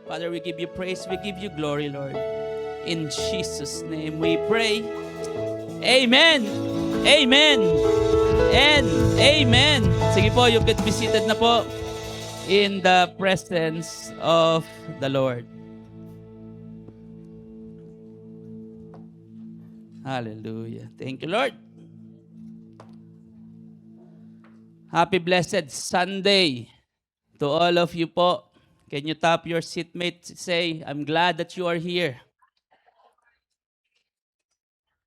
Father, we give you praise, we give you glory, Lord. In Jesus' name we pray. Amen. Amen. And amen. Sige po, you get be seated na po in the presence of the Lord. Hallelujah. Thank you, Lord. Happy blessed Sunday to all of you po. Can you tap your seatmate? Say, I'm glad that you are here.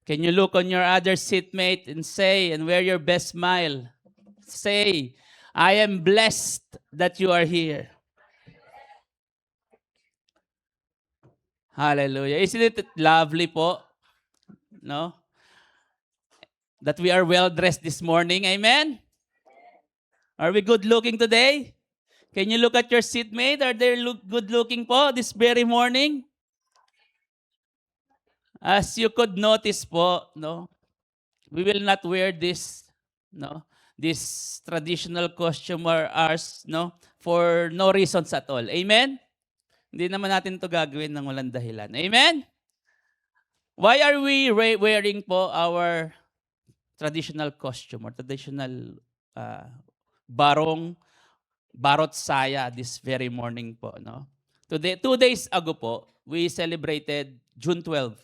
Can you look on your other seatmate and say, and wear your best smile? Say, I am blessed that you are here. Hallelujah. Isn't it lovely po? No? That we are well dressed this morning. Amen? Are we good looking today? Can you look at your seatmate? Are they good looking po this very morning? As you could notice po, no? We will not wear this, no? This traditional costume or ours, no? For no reasons at all. Amen? Hindi naman natin to gagawin ng walang dahilan. Amen? Why are we wearing po our traditional costume or traditional barot saya this very morning po, no? Today, 2 days ago po, we celebrated June 12,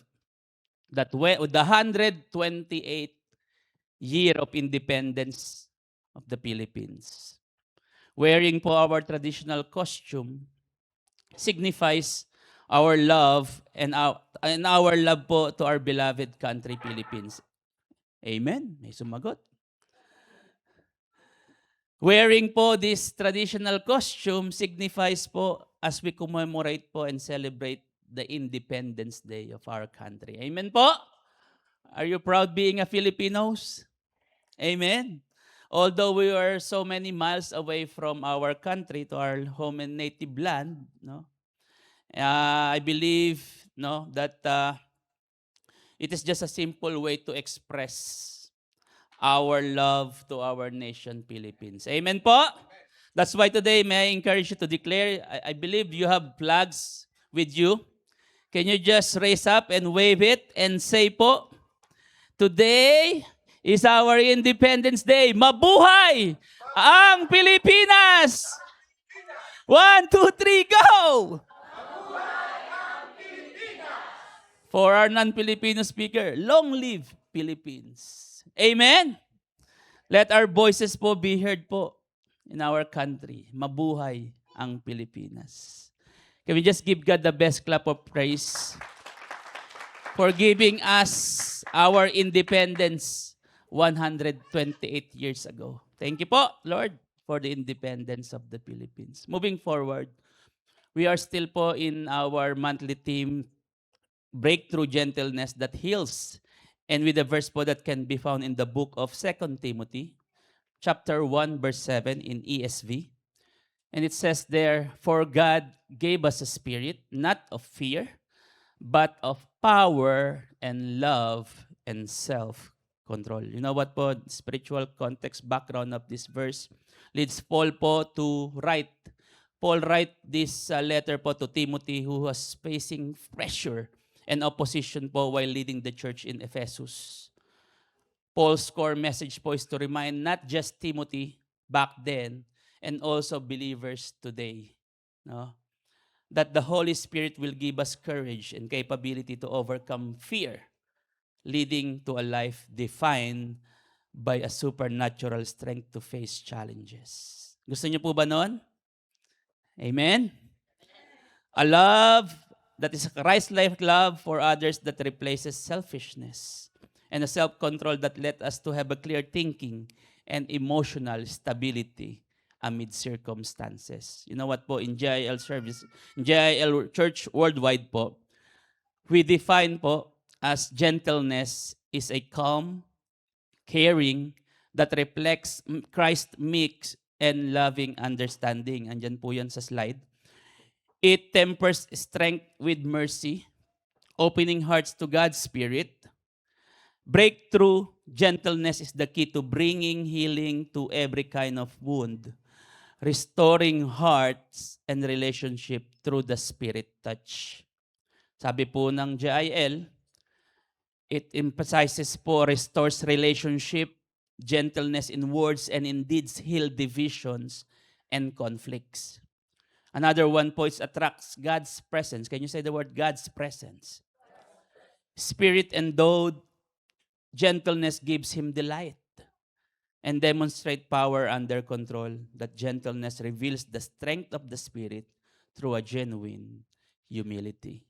that the 128th year of independence of the Philippines. Wearing po our traditional costume signifies our love and our love po to our beloved country, Philippines. Amen. May sumagot. Wearing po this traditional costume signifies po as we commemorate po and celebrate the Independence Day of our country. Amen po? Are you proud being a Filipinos? Amen. Although we are so many miles away from our country to our home and native land, no? I believe, no, that it is just a simple way to express our love to our nation, Philippines. Amen po? That's why today, may I encourage you to declare, I believe you have flags with you. Can you just raise up and wave it and say po, today is our Independence Day. Mabuhay ang Pilipinas! 1, 2, 3, go! For our non-Filipino speaker, long live Philippines. Amen? Let our voices po be heard po in our country. Mabuhay ang Pilipinas. Can we just give God the best clap of praise for giving us our independence 128 years ago. Thank you po, Lord, for the independence of the Philippines. Moving forward, we are still po in our monthly theme, Breakthrough Gentleness That Heals. And with a verse po that can be found in the book of 2 Timothy, chapter 1, verse 7 in ESV. And it says there, for God gave us a spirit, not of fear, but of power and love and self-control. You know what po, spiritual context, background of this verse leads Paul po to write. Paul write this letter po to Timothy who was facing pressure and opposition po while leading the church in Ephesus. Paul's core message po is to remind not just Timothy back then and also believers today, no? That the Holy Spirit will give us courage and capability to overcome fear, leading to a life defined by a supernatural strength to face challenges. Gusto niyo po ba nun? Amen? A love that is a Christ-like love for others that replaces selfishness, and a self-control that led us to have a clear thinking and emotional stability amid circumstances. You know what po, in JIL service, in JIL Church Worldwide po, we define po as gentleness is a calm, caring, that reflects Christ's meek and loving understanding. Andyan po yan sa slide. It tempers strength with mercy, opening hearts to God's Spirit. Breakthrough gentleness is the key to bringing healing to every kind of wound. restoring hearts and relationship through the Spirit touch. Sabi po ng JIL, it emphasizes po restores relationship, gentleness in words and in deeds, heal divisions and conflicts. Another one po is attracts God's presence. Can you say the word God's presence? Spirit endowed gentleness gives him delight and demonstrate power under control. That gentleness reveals the strength of the Spirit through a genuine humility.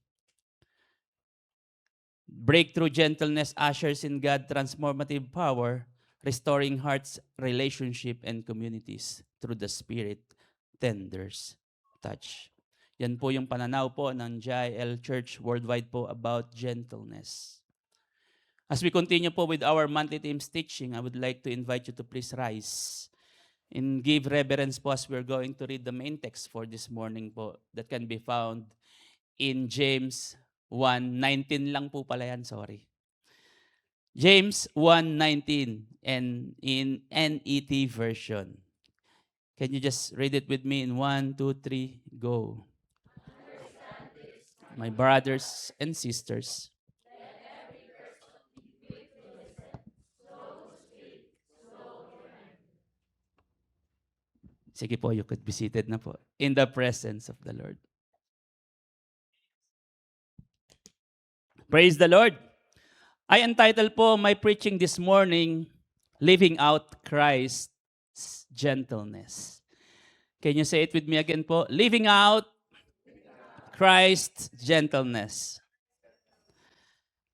Breakthrough gentleness ushers in God transformative power, restoring hearts, relationship, and communities through the Spirit tenders touch. Yan po yung pananaw po ng JIL Church worldwide po about gentleness. As we continue po with our monthly themes teaching, I would like to invite you to please rise and give reverence po as we're going to read the main text for this morning po that can be found in James 1:19 lang po pala yan, sorry. James 1:19 and in NET version. Can you just read it with me in 1, 2, 3, go. My brothers and sisters, sige po, you could be seated na po. In the presence of the Lord. Praise the Lord. I entitled po my preaching this morning, Living Out Christ's Gentleness. Can you say it with me again po? Living out Christ's gentleness.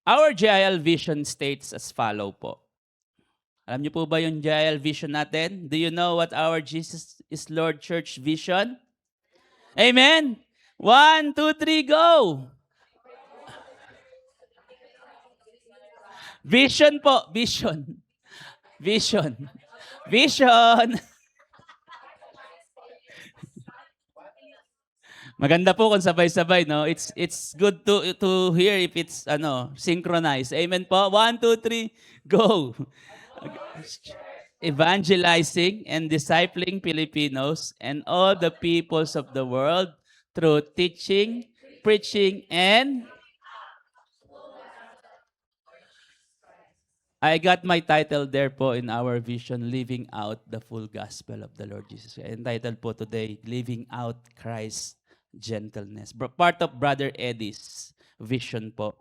Our JIL vision states as follow po. Alam niyo po ba yung JIL vision natin? Do you know what our Jesus is Lord Church vision? Amen? 1, 2, 3, go! Vision po, vision. Vision. Vision. Maganda po kung sabay-sabay, no? It's good to hear if it's synchronized. Amen po. 1, 2, 3, go. Evangelizing and discipling Filipinos and all the peoples of the world through teaching, preaching, and I got my title there po in our vision, Living Out the Full Gospel of the Lord Jesus. Entitled po today, Living Out Christ's Gentleness. Part of Brother Eddie's vision po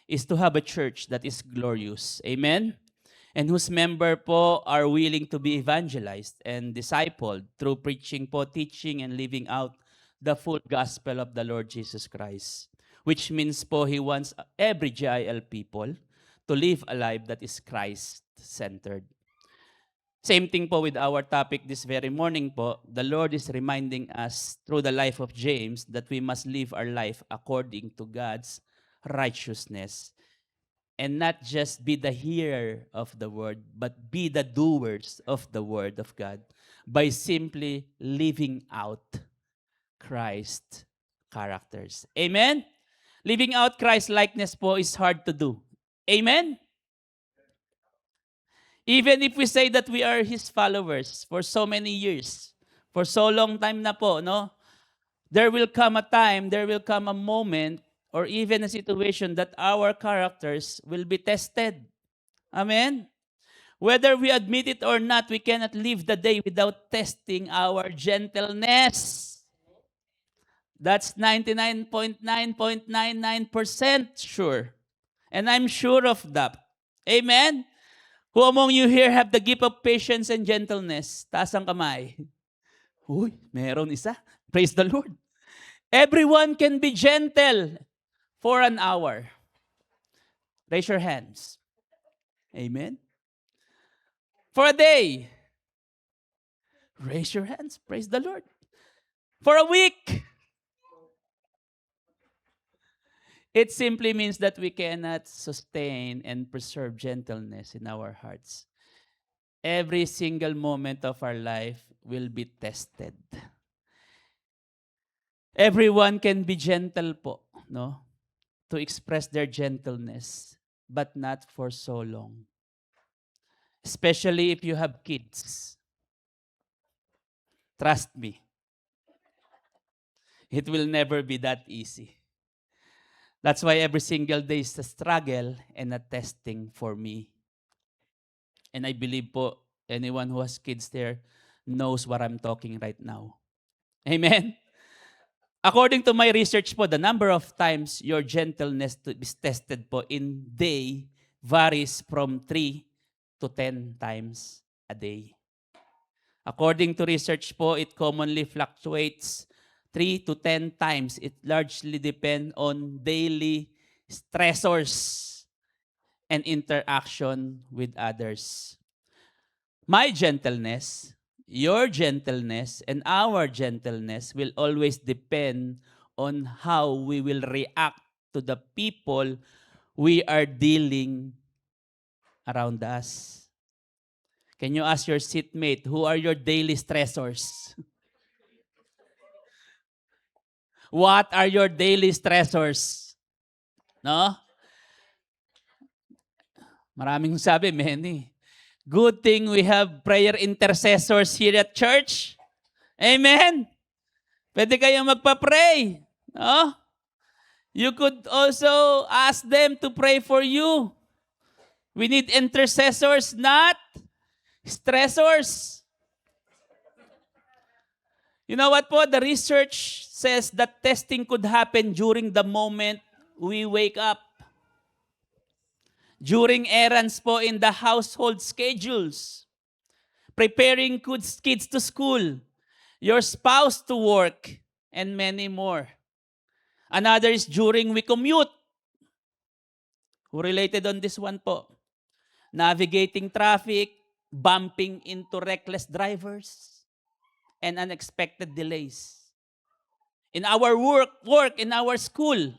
is to have a church that is glorious. Amen? And whose member po are willing to be evangelized and discipled through preaching po, teaching, and living out the full gospel of the Lord Jesus Christ. Which means po, He wants every JIL people to live a life that is Christ-centered. Same thing po with our topic this very morning po. The Lord is reminding us through the life of James that we must live our life according to God's righteousness. And not just be the hearer of the word, but be the doers of the word of God by simply living out Christ characters. Amen? Living out Christ likeness po is hard to do. Amen? Even if we say that we are His followers for so many years, for so long time na po, no? There will come a time, there will come a moment, or even a situation that our characters will be tested. Amen? Whether we admit it or not, we cannot live the day without testing our gentleness. That's 99.999% sure. And I'm sure of that. Amen? Who among you here have the gift of patience and gentleness? Taas ang kamay. Uy, meron isa. Praise the Lord. Everyone can be gentle for an hour. Raise your hands. Amen. For a day. Raise your hands. Praise the Lord. For a week. It simply means that we cannot sustain and preserve gentleness in our hearts. Every single moment of our life will be tested. Everyone can be gentle po, no? To express their gentleness, but not for so long. Especially if you have kids. Trust me, it will never be that easy. That's why every single day is a struggle and a testing for me. And I believe po, anyone who has kids there knows what I'm talking right now. Amen? According to my research po, the number of times your gentleness is tested po in day varies from 3 to 10 times a day. According to research po, it commonly fluctuates 3 to 10 times. It largely depends on daily stressors and interaction with others. My gentleness, your gentleness, and our gentleness will always depend on how we will react to the people we are dealing around us. Can you ask your seatmate, who are your daily stressors? What are your daily stressors? No? Maraming sabi, many. Good thing we have prayer intercessors here at church. Amen? Pwede kayong magpa-pray. No? You could also ask them to pray for you. We need intercessors, not stressors. You know what po? The research says that testing could happen during the moment we wake up. During errands po in the household schedules. Preparing kids to school. Your spouse to work. And many more. Another is during we commute. Who related on this one po? Navigating traffic, bumping into reckless drivers, and unexpected delays. In our work, in our school,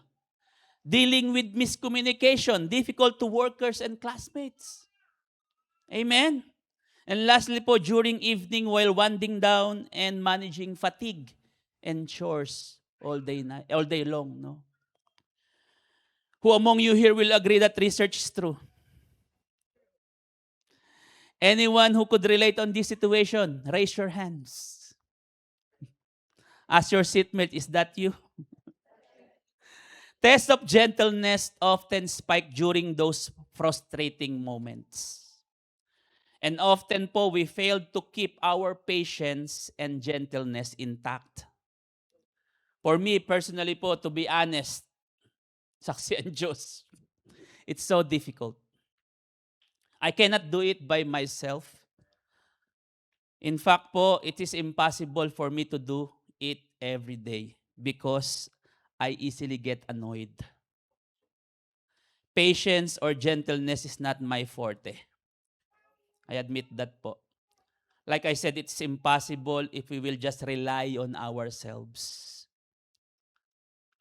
dealing with miscommunication, difficult to workers and classmates. Amen? And lastly po, during evening while winding down and managing fatigue and chores all day long, no? Who among you here will agree that research is true? Anyone who could relate on this situation, raise your hands. Ask your seatmate, is that you? Tests of gentleness often spike during those frustrating moments. And often po, we fail to keep our patience and gentleness intact. For me, personally po, to be honest, saksi ang Diyos, it's so difficult. I cannot do it by myself. In fact po, it is impossible for me to do it every day because I easily get annoyed. Patience or gentleness is not my forte. I admit that po. Like I said, it's impossible if we will just rely on ourselves.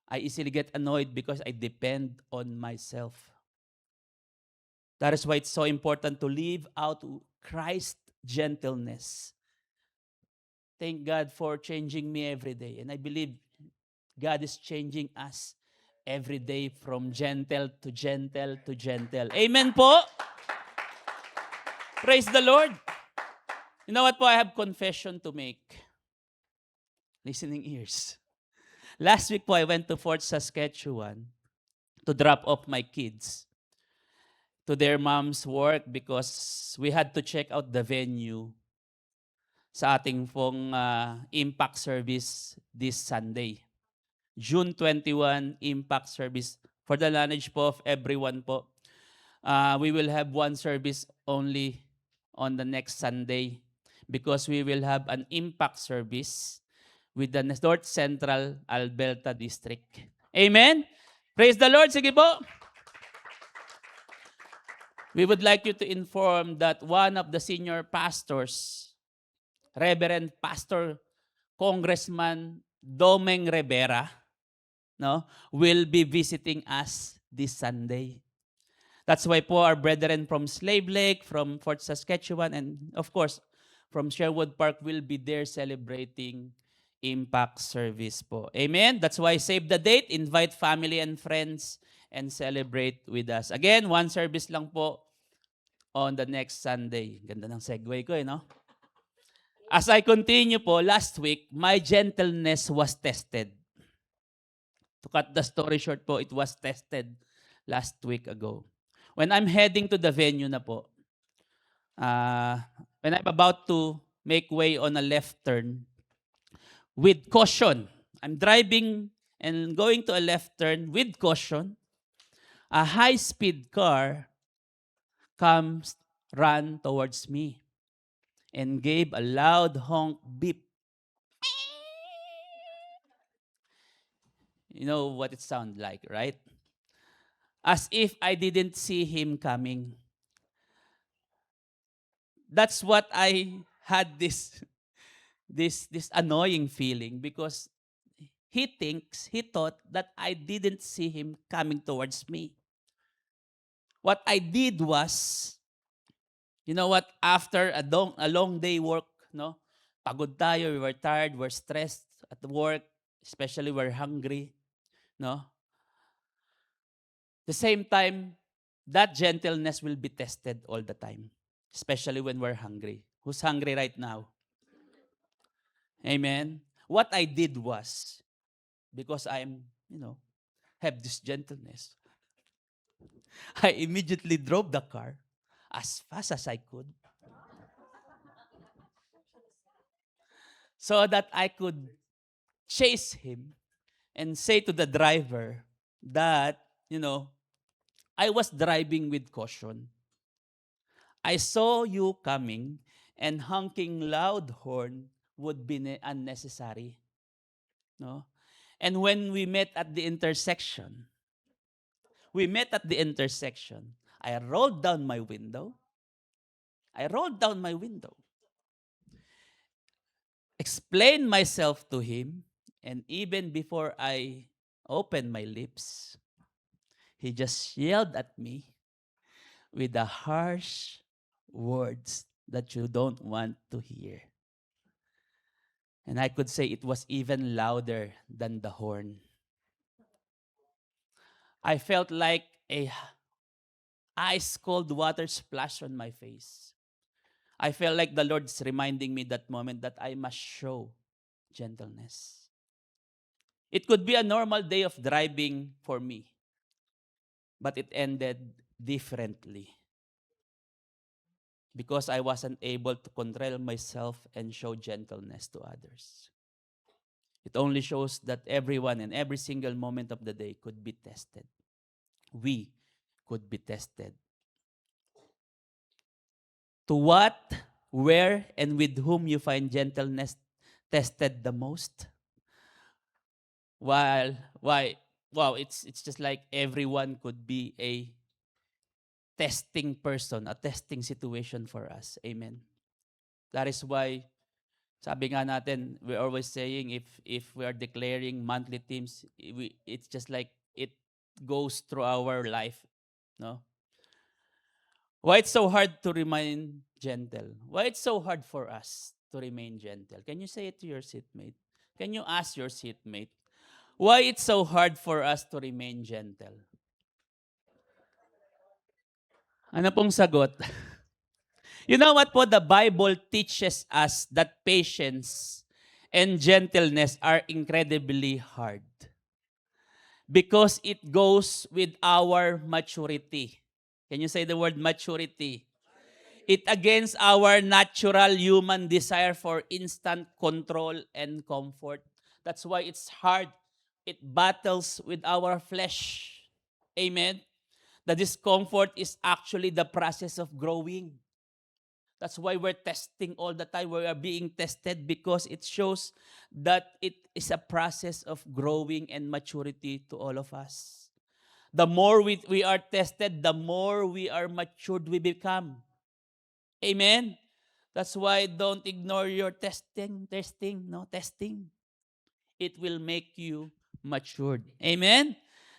I easily get annoyed because I depend on myself. That is why it's so important to live out Christ's gentleness. Thank God for changing me every day. And I believe God is changing us every day from gentle to gentle to gentle. Amen po? Praise the Lord. You know what po? I have confession to make. Listening ears. Last week po, I went to Fort Saskatchewan to drop off my kids to their mom's work because we had to check out the venue sa ating pong impact service this Sunday. June 21 impact service. For the knowledge po of everyone po, we will have one service only on the next Sunday because we will have an impact service with the North Central Alberta District. Amen? Praise the Lord. Sige po. We would like you to inform that one of the senior pastors, Reverend Pastor Congressman Domeng Rivera, no, will be visiting us this Sunday. That's why po our brethren from Slave Lake, from Fort Saskatchewan, and of course, from Sherwood Park will be there celebrating impact service po. Amen? That's why save the date, invite family and friends, and celebrate with us. Again, one service lang po on the next Sunday. Ganda ng segue ko no? As I continue po, last week, my gentleness was tested. To cut the story short po, it was tested last week ago. When I'm heading to the venue na po, when I'm about to make way on a left turn, with caution, I'm driving and going to a left turn with caution, a high-speed car comes, ran towards me, and gave a loud honk beep. You know what it sounds like, right? As if I didn't see him coming. That's what I had this annoying feeling, because he thought that I didn't see him coming towards me. What I did was, you know what, after a long day work, no? Pagod tayo, we were tired, we're stressed at work, especially we're hungry, no? The same time, that gentleness will be tested all the time, especially when we're hungry. Who's hungry right now? Amen. What I did was, because I'm, have this gentleness, I immediately drove the car as fast as I could so that I could chase him and say to the driver that, I was driving with caution. I saw you coming, and honking loud horn would be unnecessary. No? And when we met at the intersection, I rolled down my window. Explained myself to him, and even before I opened my lips, he just yelled at me with the harsh words that you don't want to hear. And I could say it was even louder than the horn. I felt like a ice cold water splash on my face. I felt like the Lord's reminding me that moment that I must show gentleness. It could be a normal day of driving for me, but it ended differently because I wasn't able to control myself and show gentleness to others. It only shows that everyone and every single moment of the day could be tested. We could be tested. To what, where, and with whom you find gentleness tested the most? It's just like everyone could be a testing person, a testing situation for us. Amen. That is why, sabi nga natin, we're always saying if we are declaring monthly themes, it's just like it goes through our life, no? Why it's so hard to remain gentle? Why it's so hard for us to remain gentle? Can you say it to your seatmate? Can you ask your seatmate, why it's so hard for us to remain gentle? Ano pong sagot? You know what po? The Bible teaches us that patience and gentleness are incredibly hard because it goes with our maturity. Can you say the word maturity? It against our natural human desire for instant control and comfort. That's why it's hard. It battles with our flesh. Amen? The discomfort is actually the process of growing. That's why we're testing all the time. We are being tested because it shows that it is a process of growing and maturity to all of us. The more we are tested, the more we are matured we become. Amen? That's why don't ignore your testing. It will make you matured. Amen?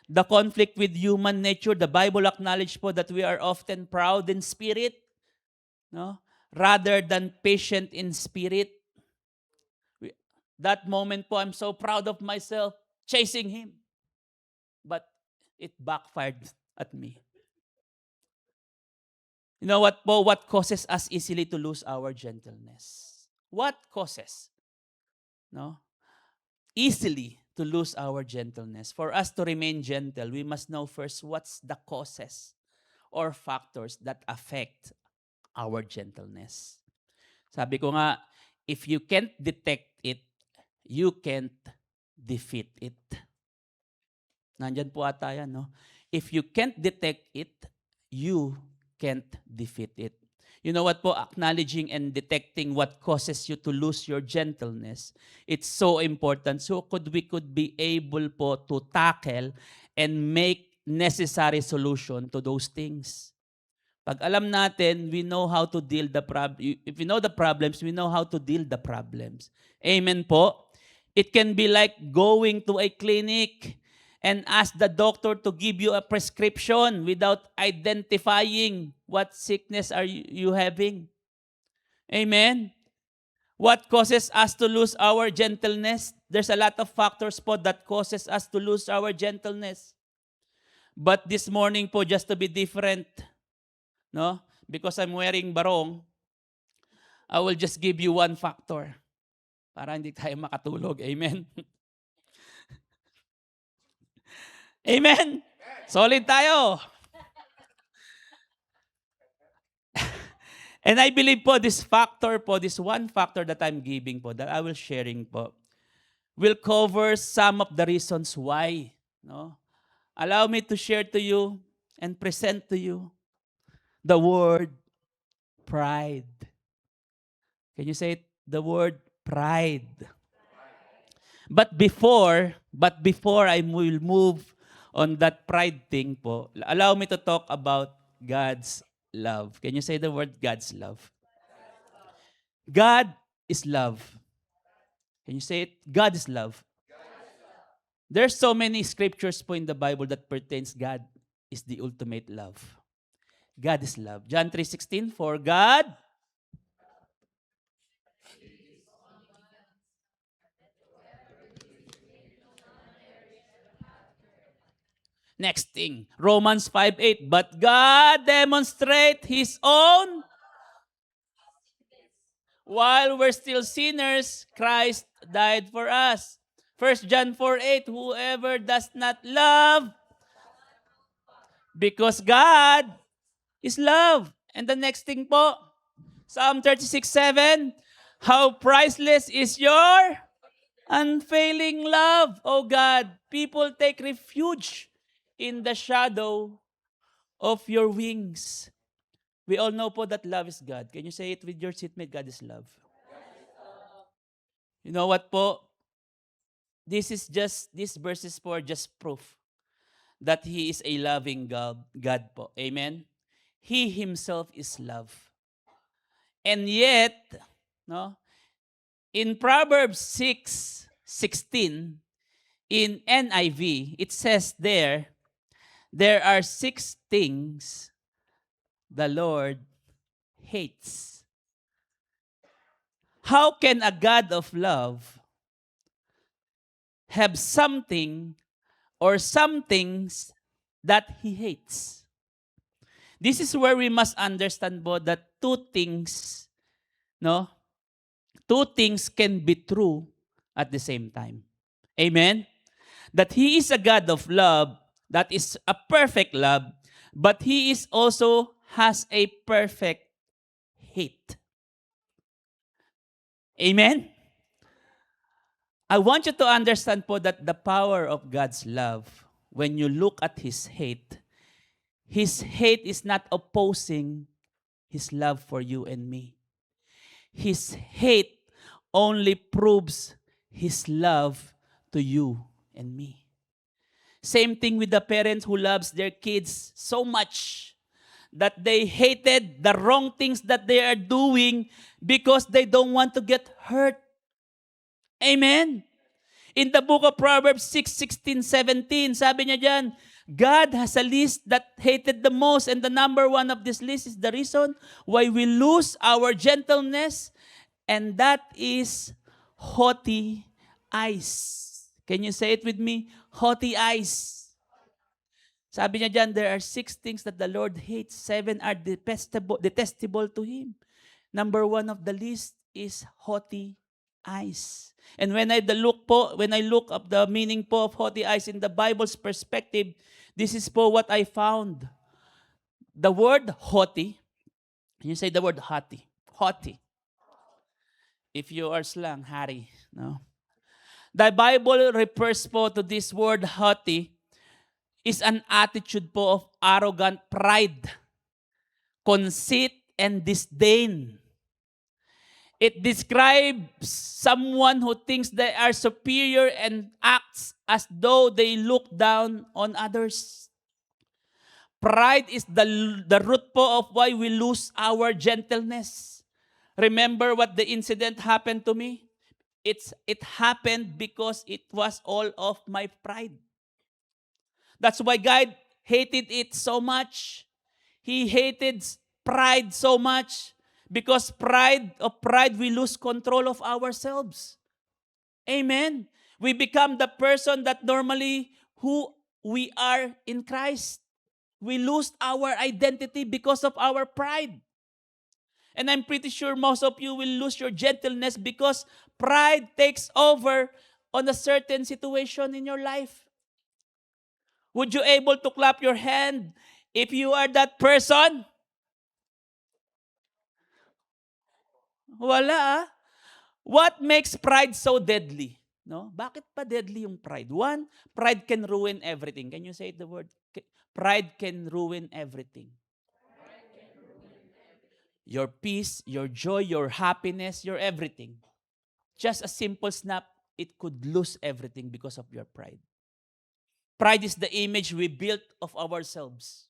The conflict with human nature, the Bible acknowledges po that we are often proud in spirit, no? Rather than patient in spirit. That moment po, I'm so proud of myself, chasing him. But it backfired at me. You know what po? What causes us easily to lose our gentleness? What causes, no, easily to lose our gentleness? For us to remain gentle, we must know first what's the causes or factors that affect our gentleness. Sabi ko nga, if you can't detect it, you can't defeat it. Nandyan po ata yan, no? If you can't detect it, you can't defeat it. You know what po? Acknowledging and detecting what causes you to lose your gentleness, it's so important. So we could be able po to tackle and make necessary solution to those things. Pag alam natin, we know how to deal the problem. If we know the problems, we know how to deal the problems. Amen po? It can be like going to a clinic and ask the doctor to give you a prescription without identifying what sickness are you having. Amen? What causes us to lose our gentleness? There's a lot of factors po that causes us to lose our gentleness. But this morning po, just to be different, no? Because I'm wearing barong, I will just give you one factor para hindi tayo makatulog. Amen? Amen? Solid tayo. And I believe po, this factor po, this one factor that I'm giving po, that I will sharing po, will cover some of the reasons why. No? Allow me to share to you and present to you the word pride. Can you say it? The word pride. But before I will move on that pride thing po, allow me to talk about God's love. Can you say the word God's love? God is love. Can you say it? God is love. There's so many scriptures po in the Bible that pertains God is the ultimate love. God is love. John 3:16, for God next thing, Romans 5:8, but God demonstrate His own while we're still sinners, Christ died for us. 1 John 4:8, whoever does not love, because God is love. And the next thing po, Psalm 36:7, how priceless is your unfailing love, O God. People take refuge in the shadow of your wings. We all know po that love is God. Can you say it with your seatmate? God is love. You know what po? These verses po are just proof that He is a loving God po. Amen? He Himself is love. And yet, no, in Proverbs 6:16, in NIV, it says there are 6 things the Lord hates. How can a God of love have something or some things that He hates? This is where we must understand po that two things can be true at the same time. Amen? That He is a God of love, that is a perfect love, but He is also has a perfect hate. Amen? I want you to understand po that the power of God's love, when you look at His hate is not opposing His love for you and me. His hate only proves His love to you and me. Same thing with the parents who loves their kids so much that they hated the wrong things that they are doing because they don't want to get hurt. Amen? In the book of Proverbs 6:16-17, sabi niya dyan, God has a list that hated the most, and the number one of this list is the reason why we lose our gentleness, and that is haughty eyes. Can you say it with me? Haughty eyes. Sabi niya dyan, there are 6 things that the Lord hates. 7 are detestable to Him. Number 1 of the list is haughty eyes. And when I look up the meaning po of haughty eyes in the Bible's perspective, this is po what I found. The word haughty, you say the word haughty. Haughty. If you are slang, Harry, no? The Bible refers po to this word haughty is an attitude po of arrogant pride, conceit, and disdain. It describes someone who thinks they are superior and acts as though they look down on others. Pride is the root po of why we lose our gentleness. Remember what the incident happened to me? It happened because it was all of my pride. That's why God hated it so much. He hated pride so much because pride we lose control of ourselves. Amen. We become the person that normally who we are in Christ. We lose our identity because of our pride. And I'm pretty sure most of you will lose your gentleness because pride takes over on a certain situation in your life. Would you able to clap your hand if you are that person? Wala. What makes pride so deadly? No? Bakit pa deadly yung pride? One, pride can ruin everything. Can you say the word? Pride can ruin everything. Your peace, your joy, your happiness, your everything. Just a simple snap, it could lose everything because of your pride. Pride is the image we built of ourselves.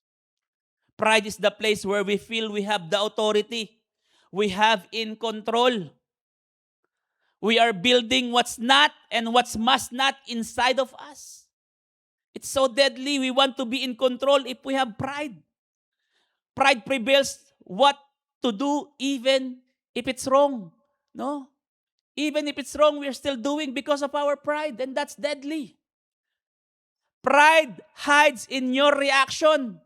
Pride is the place where we feel we have the authority. We have in control. We are building what's not and what's must not inside of us. It's so deadly. We want to be in control if we have pride. Pride prevails what to do even if it's wrong. No? Even if it's wrong, we're still doing because of our pride, and that's deadly. Pride hides in your reaction.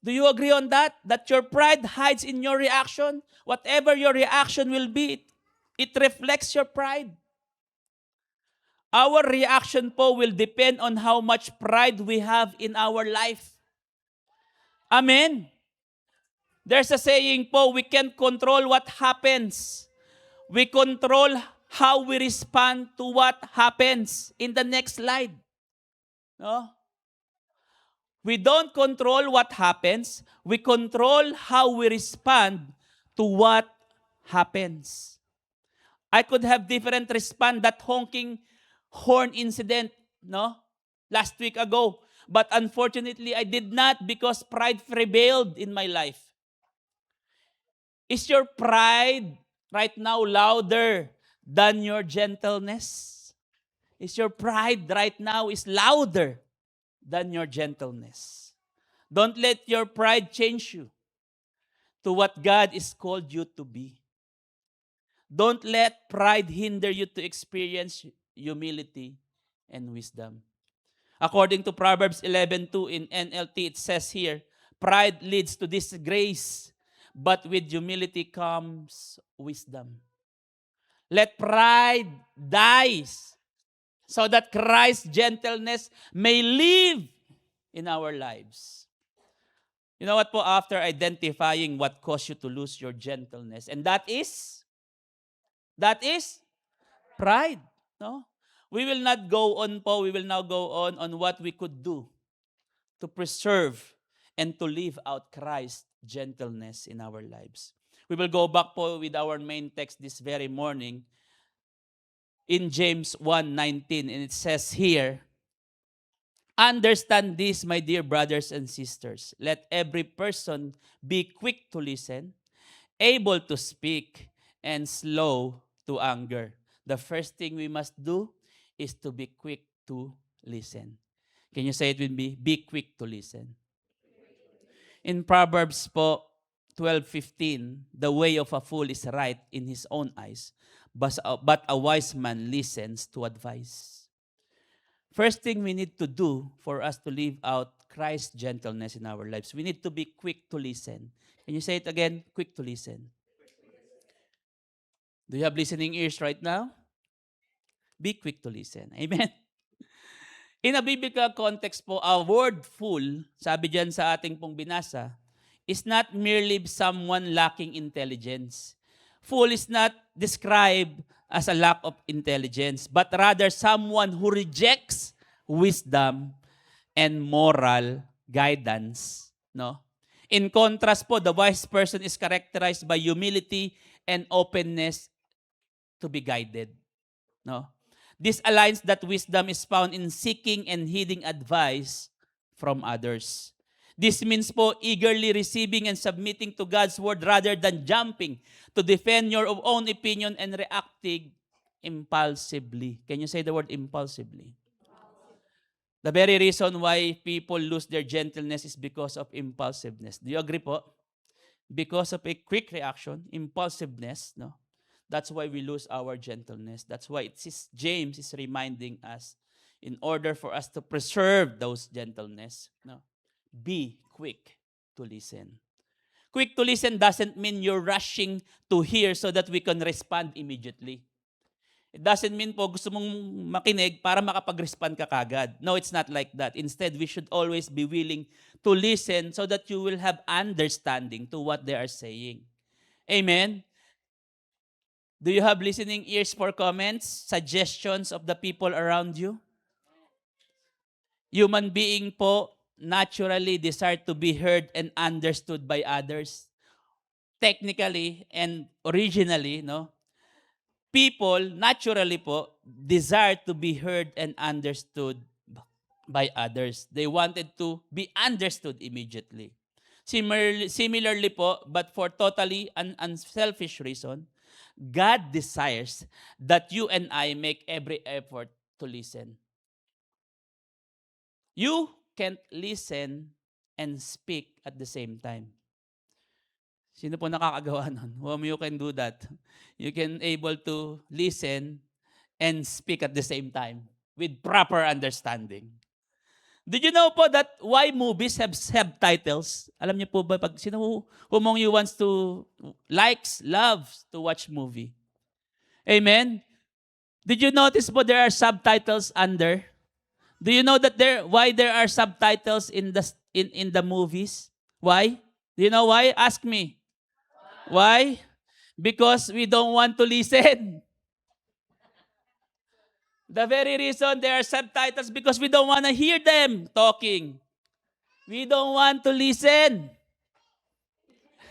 Do you agree on that? That your pride hides in your reaction? Whatever your reaction will be, it reflects your pride. Our reaction po will depend on how much pride we have in our life. Amen? There's a saying po, we can't control what happens. We control how we respond to what happens. In the next slide. No? We don't control what happens. We control how we respond to what happens. I could have different response that honking horn incident, no? Last week ago. But unfortunately, I did not because pride prevailed in my life. Is your pride right now louder than your gentleness? Is your pride right now is louder than your gentleness? Don't let your pride change you to what God is called you to be. Don't let pride hinder you to experience humility and wisdom. According to Proverbs 11:2 in NLT, it says here, pride leads to disgrace, but with humility comes wisdom. Let pride die so that Christ's gentleness may live in our lives. You know what po, after identifying what caused you to lose your gentleness, and that is pride. No? We will not go on po, we will now go on what we could do to preserve and to live out Christ's gentleness in our lives. We will go back po with our main text this very morning in James 1:19, and it says here, understand this, my dear brothers and sisters. Let every person be quick to listen, able to speak, and slow to anger. The first thing we must do is to be quick to listen. Can you say it with me? Be quick to listen. In Proverbs po 12:15, the way of a fool is right in his own eyes, but a wise man listens to advice. First thing we need to do for us to live out Christ's gentleness in our lives, we need to be quick to listen. Can you say it again? Quick to listen. Do you have listening ears right now? Be quick to listen. Amen? In a biblical context po, a word fool, sabi dyan sa ating pong binasa, is not merely someone lacking intelligence. Fool is not described as a lack of intelligence, but rather someone who rejects wisdom and moral guidance. No? In contrast po, the wise person is characterized by humility and openness to be guided. No? This aligns that wisdom is found in seeking and heeding advice from others. This means po eagerly receiving and submitting to God's word rather than jumping to defend your own opinion and reacting impulsively. Can you say the word impulsively? The very reason why people lose their gentleness is because of impulsiveness. Do you agree po? Because of a quick reaction, impulsiveness, no? That's why we lose our gentleness. That's why James is reminding us, in order for us to preserve those gentleness, no, be quick to listen. Quick to listen doesn't mean you're rushing to hear so that we can respond immediately. It doesn't mean po gusto mong makinig para makapag-respond ka kagad. No, it's not like that. Instead, we should always be willing to listen so that you will have understanding to what they are saying. Amen? Do you have listening ears for comments, suggestions of the people around you? Human being po naturally desire to be heard and understood by others. Technically and originally, no? People naturally po desire to be heard and understood by others. They wanted to be understood immediately. Similarly po, but for totally an unselfish reason, God desires that you and I make every effort to listen. You can't listen and speak at the same time. Sino po nakakagawa nun? You can do that. You can able to listen and speak at the same time with proper understanding. Did you know po that why movies have subtitles? Alam niyo po ba, pag sino who among you wants to, loves to watch movie? Amen? Did you notice po there are subtitles under? Do you know that why there are subtitles in the movies? Why? Do you know why? Ask me. Why? Because we don't want to listen. The very reason there are subtitles because we don't want to hear them talking. We don't want to listen.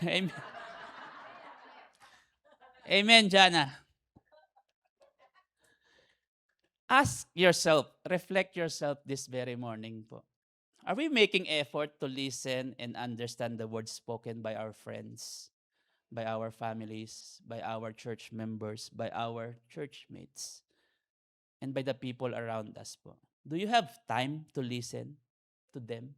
Amen. Amen, Jana. Ask yourself, reflect yourself this very morning po. Are we making effort to listen and understand the words spoken by our friends, by our families, by our church members, by our church mates, and by the people around us po? Do you have time to listen to them?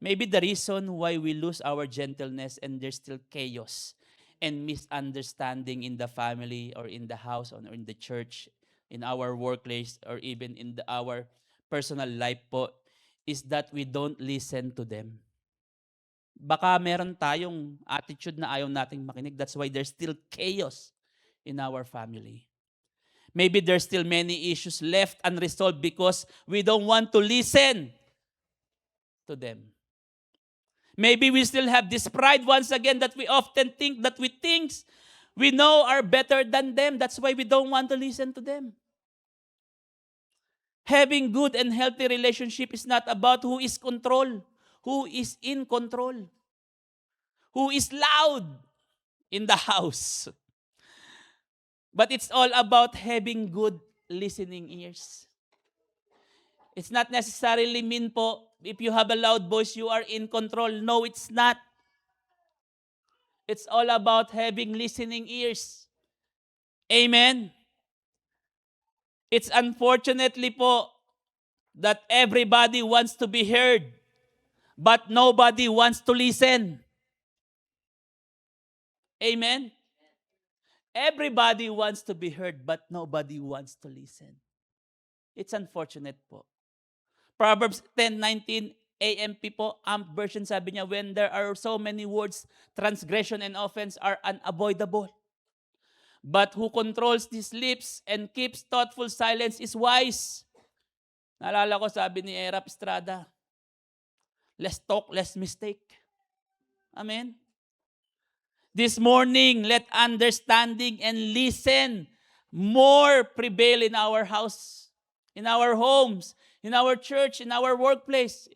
Maybe the reason why we lose our gentleness and there's still chaos and misunderstanding in the family or in the house or in the church, in our workplace, or even in our personal life po, is that we don't listen to them. Baka meron tayong attitude na ayaw nating makinig. That's why there's still chaos in our family. Maybe there's still many issues left unresolved because we don't want to listen to them. Maybe we still have this pride once again that we often think that we know are better than them. That's why we don't want to listen to them. Having good and healthy relationship is not about who is in control, who is loud in the house. But it's all about having good listening ears. It's not necessarily mean po, if you have a loud voice, you are in control. No, it's not. It's all about having listening ears. Amen? It's unfortunately po that everybody wants to be heard, but nobody wants to listen. Amen? Everybody wants to be heard, but nobody wants to listen. It's unfortunate po. Proverbs 10:19 AMP po, AMP version, sabi niya, when there are so many words, transgression and offense are unavoidable. But who controls his lips and keeps thoughtful silence is wise. Naalala ko sabi ni Erap Estrada, less talk, less mistake. Amen. This morning, let understanding and listen more prevail in our house, in our homes, in our church, in our workplace.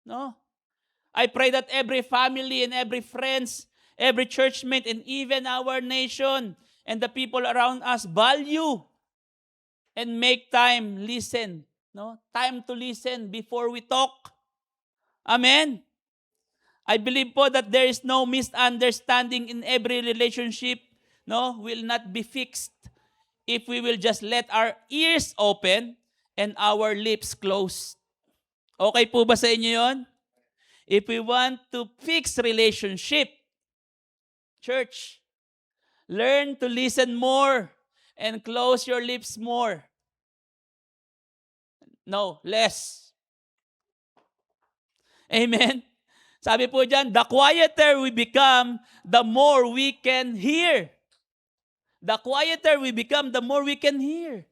No? I pray that every family and every friends, every churchmate, and even our nation and the people around us value and make time listen. No? Time to listen before we talk. Amen. I believe po that there is no misunderstanding in every relationship, no, will not be fixed if we will just let our ears open and our lips closed. Okay po ba sa inyo yon? If we want to fix relationship, church, learn to listen more and close your lips more. No, less. Amen? Sabi po dyan, the quieter we become, the more we can hear. The quieter we become, the more we can hear.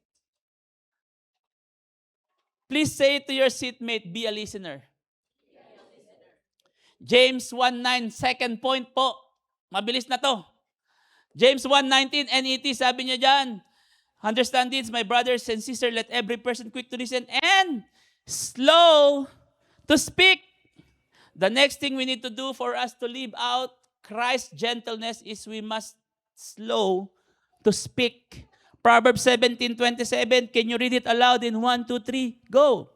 Please say to your seatmate, be a listener. James 1:9, second point po. Mabilis na to. James 1:19, NET, sabi niya dyan, understand this, my brothers and sisters, let every person quick to listen and slow to speak. The next thing we need to do for us to live out Christ's gentleness is we must slow to speak. Proverbs 17:27, can you read it aloud in 1, 2, 3? Go.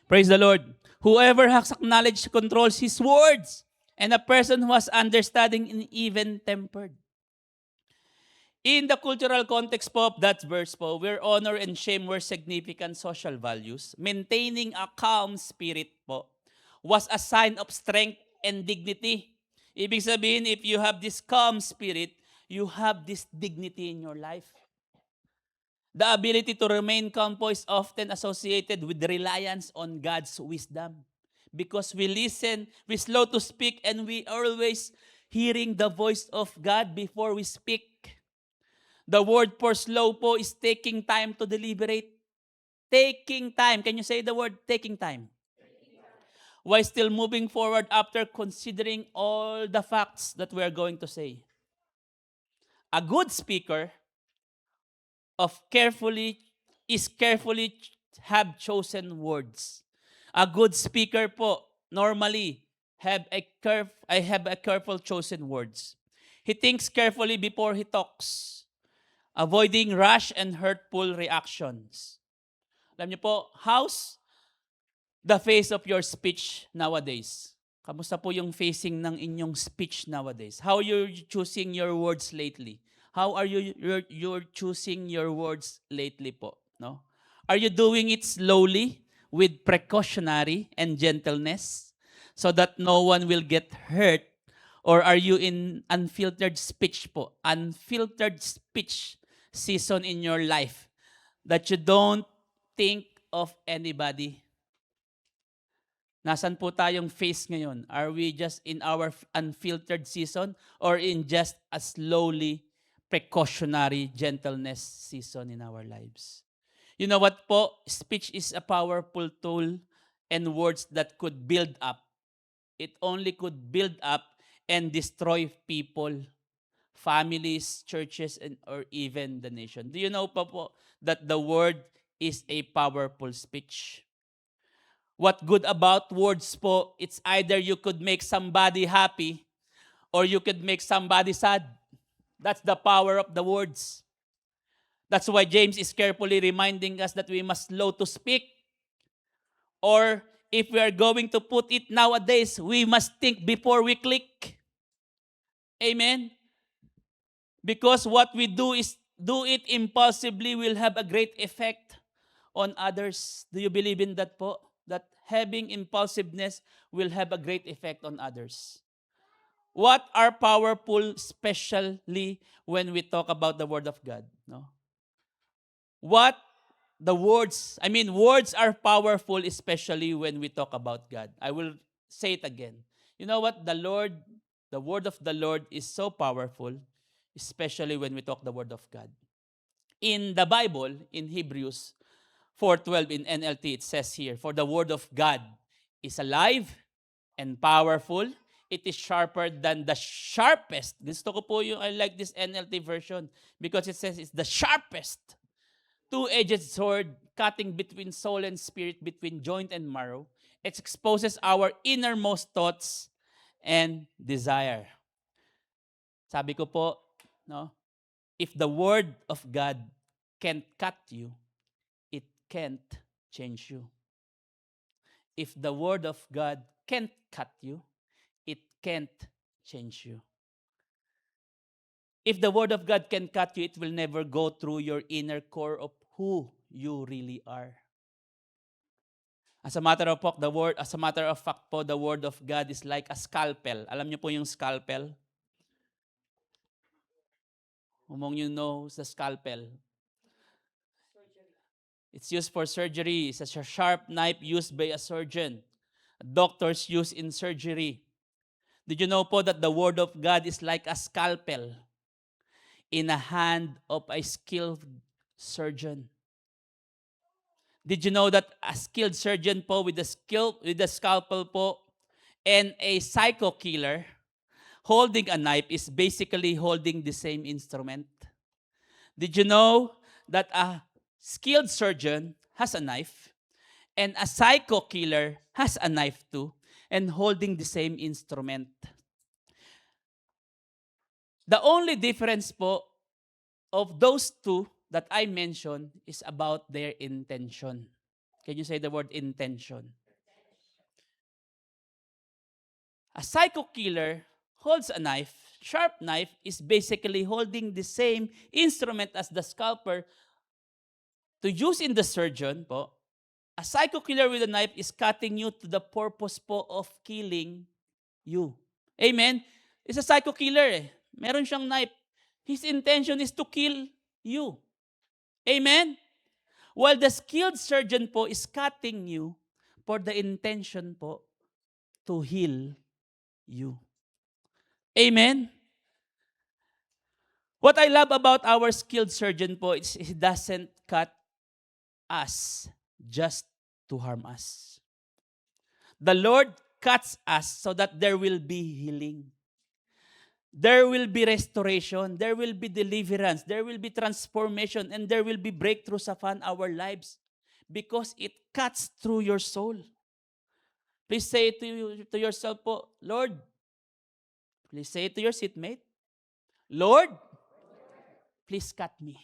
Praise the Lord. Whoever has knowledge controls his words, and a person who has understanding is even-tempered. In the cultural context po of that verse po, where honor and shame were significant social values, maintaining a calm spirit po was a sign of strength and dignity. Ibig sabihin, if you have this calm spirit, you have this dignity in your life. The ability to remain calm po is often associated with reliance on God's wisdom. Because we listen, we slow to speak, and we always hearing the voice of God before we speak. The word for slow po is taking time to deliberate. Taking time. Can you say the word taking time? While still moving forward after considering all the facts that we are going to say. A good speaker carefully have chosen words. A good speaker po normally have a careful chosen words. He thinks carefully before he talks, avoiding rash and hurtful reactions. Alam niyo po, how's the face of your speech nowadays? Kamusta po yung facing ng inyong speech nowadays? How are you choosing your words lately? How are you're choosing your words lately po? No? Are you doing it slowly with precautionary and gentleness so that no one will get hurt? Or are you in unfiltered speech po? Unfiltered speech season in your life that you don't think of anybody. Nasaan po tayong face ngayon? Are we just in our unfiltered season or in just a slowly precautionary gentleness season in our lives? You know what po? Speech is a powerful tool and words that could build up. It only could build up and destroy people, families, churches, or even the nation. Do you know po that the word is a powerful speech? What good about words po, it's either you could make somebody happy or you could make somebody sad. That's the power of the words. That's why James is carefully reminding us that we must slow to speak. Or if we are going to put it nowadays, we must think before we click. Amen? Because what we do it impulsively will have a great effect on others. Do you believe in that po? That having impulsiveness will have a great effect on others. What are powerful, especially when we talk about the Word of God? No? What words are powerful, especially when we talk about God. I will say it again. You know what? The word of the Lord is so powerful, especially when we talk the word of God. In the Bible, in Hebrews 4:12 in NLT, it says here, "For the word of God is alive and powerful. It is sharper than the sharpest." Gusto ko po I like this NLT version because it says it's the sharpest two-edged sword cutting between soul and spirit, between joint and marrow. It exposes our innermost thoughts and desire. Sabi ko po, no, if the word of God can't cut you, it can't change you. If the word of God can't cut you, it can't change you. If the word of God can cut you, it will never go through your inner core of who you really are. As a matter of fact, the word of God is like a scalpel. Alam niyo po yung scalpel? Among you know the scalpel. It's used for surgery. It's a sharp knife used by a surgeon. Doctors use in surgery. Did you know po that the word of God is like a scalpel in a hand of a skilled surgeon? Did you know that a skilled surgeon po with the scalpel po and a psycho killer holding a knife is basically holding the same instrument? Did you know that a skilled surgeon has a knife and a psycho killer has a knife too and holding the same instrument? The only difference po of those two that I mentioned is about their intention. Can you say the word intention? A psycho killer holds a knife. Sharp knife is basically holding the same instrument as the scalpel to use in the surgeon po. A psycho killer with a knife is cutting you to the purpose po of killing you. Amen? It's a psycho killer. Meron siyang knife. His intention is to kill you. Amen? While the skilled surgeon po is cutting you for the intention po to heal you. Amen? What I love about our skilled surgeon po is he doesn't cut us just to harm us. The Lord cuts us so that there will be healing. There will be restoration. There will be deliverance. There will be transformation. And there will be breakthroughs upon our lives because it cuts through your soul. Please say to yourself po, Lord, please say it to your seatmate, Lord, please cut me.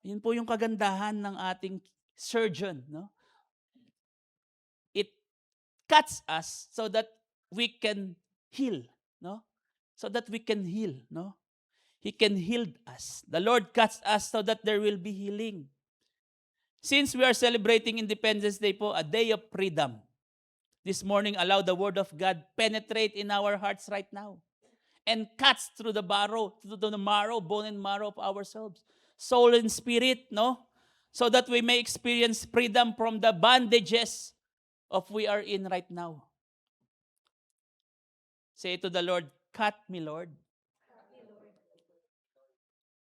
Yun po yung kagandahan ng ating surgeon. No? It cuts us so that we can heal. No? So that we can heal. No? He can heal us. The Lord cuts us so that there will be healing. Since we are celebrating Independence Day po, a day of freedom, this morning, allow the Word of God penetrate in our hearts right now and cuts through the marrow, bone and marrow of ourselves, soul and spirit, no? So that we may experience freedom from the bondages of we are in right now. Say to the Lord, cut me, Lord.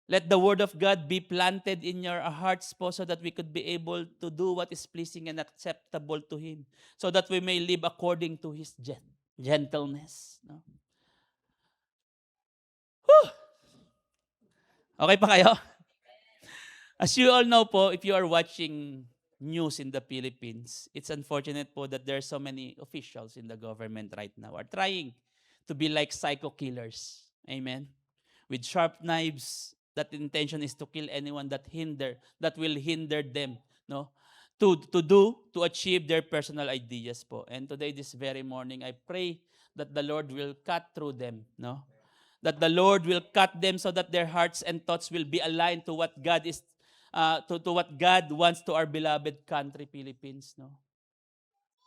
Let the word of God be planted in your hearts po so that we could be able to do what is pleasing and acceptable to Him. So that we may live according to His gentleness. No? Whew! Okay pa kayo? As you all know po, if you are watching news in the Philippines, it's unfortunate po that there are so many officials in the government right now are trying to be like psycho killers. Amen? With sharp knives, that intention is to kill anyone that will hinder them, no? To achieve their personal ideas po. And today, this very morning, I pray that the Lord will cut through them, no? That the Lord will cut them so that their hearts and thoughts will be aligned to what God is, to what God wants to our beloved country, Philippines, no?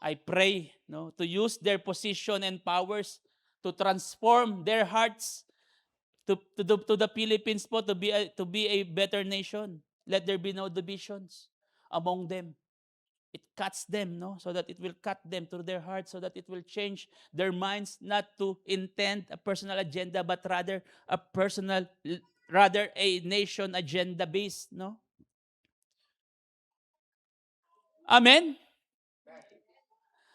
I pray, no, to use their position and powers to transform their hearts to the Philippines po to be a better nation. let there be no divisions among them. It cuts them, no? So that it will cut them to their hearts, so that it will change their minds, not to intend a personal agenda, but rather a nation agenda based, no? Amen?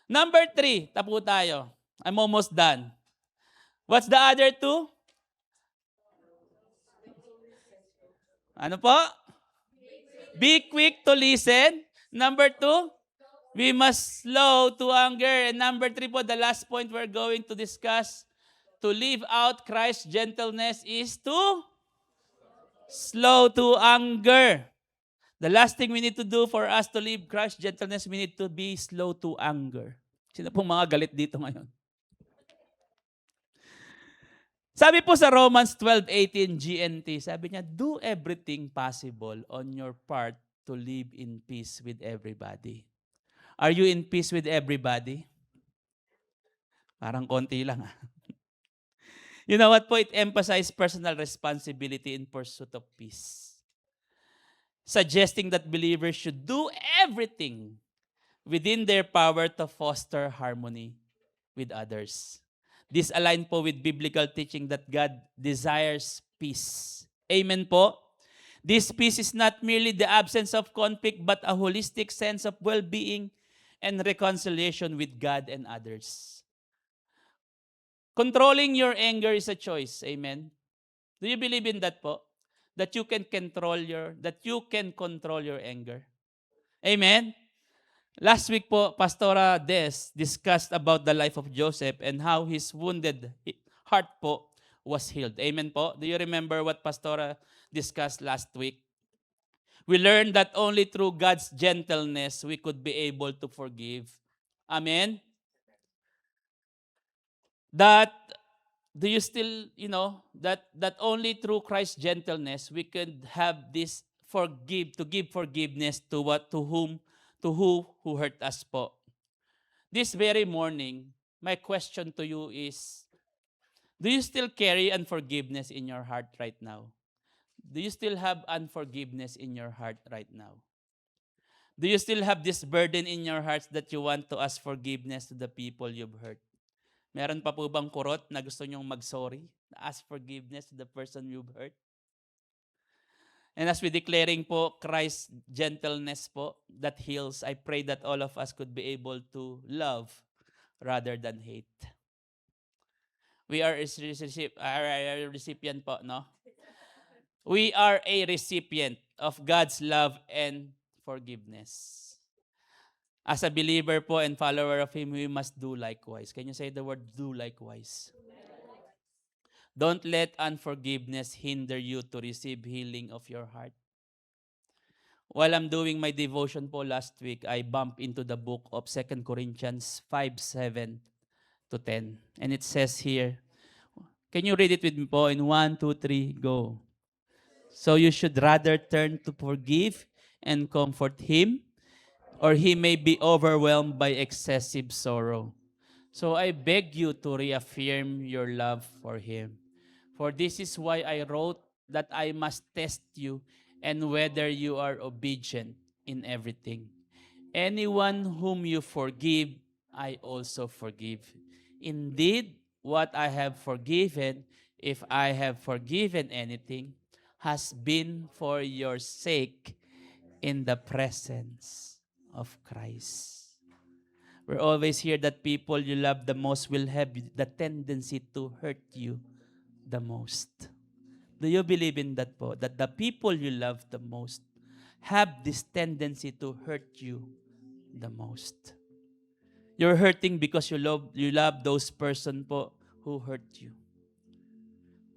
Number 3, tapo tayo. I'm almost done. What's the other 2? Ano po? Be quick to listen. Number 2, we must slow to anger. And number 3 po, the last point we're going to discuss, to live out Christ's gentleness is to slow to anger. The last thing we need to do for us to live Christ's gentleness, we need to be slow to anger. Sino pong mga galit dito ngayon? Sabi po sa Romans 12:18 GNT, sabi niya, do everything possible on your part to live in peace with everybody. Are you in peace with everybody? Parang konti lang. You know what po? It emphasizes personal responsibility in pursuit of peace. Suggesting that believers should do everything within their power to foster harmony with others. This align po with biblical teaching that God desires peace. Amen po? This peace is not merely the absence of conflict, but a holistic sense of well-being and reconciliation with God and others. Controlling your anger is a choice. Amen? Do you believe in that po? That you can control your anger. Amen? Last week po, Pastora Des discussed about the life of Joseph and how his wounded heart po was healed. Amen po? Do you remember what Pastora discussed last week? We learned that only through God's gentleness we could be able to forgive. Amen? That, do you still, that only through Christ's gentleness we could have this give forgiveness to who hurt us po. This very morning, my question to you is, do you still carry unforgiveness in your heart right now? Do you still have unforgiveness in your heart right now? Do you still have this burden in your hearts that you want to ask forgiveness to the people you've hurt? Meron pa po bang kurot na gusto nyong mag-sorry? Ask forgiveness to the person you've hurt? And as we declaring po Christ's gentleness po that heals, I pray that all of us could be able to love rather than hate. We are a recipient po, no? We are a recipient of God's love and forgiveness. As a believer po and follower of Him, we must do likewise. Can you say the word do likewise? Don't let unforgiveness hinder you to receive healing of your heart. While I'm doing my devotion po last week, I bumped into the book of 2 Corinthians 5:7 to 10. And it says here, can you read it with me po in 1, 2, 3, go. So you should rather turn to forgive and comfort him, or he may be overwhelmed by excessive sorrow. So I beg you to reaffirm your love for him. For this is why I wrote that I must test you and whether you are obedient in everything. Anyone whom you forgive, I also forgive. Indeed, what I have forgiven, if I have forgiven anything, has been for your sake in the presence of Christ. We're always hear that people you love the most will have the tendency to hurt you the most. Do you believe in that po? That the people you love the most have this tendency to hurt you the most. You're hurting because you love those person po who hurt you.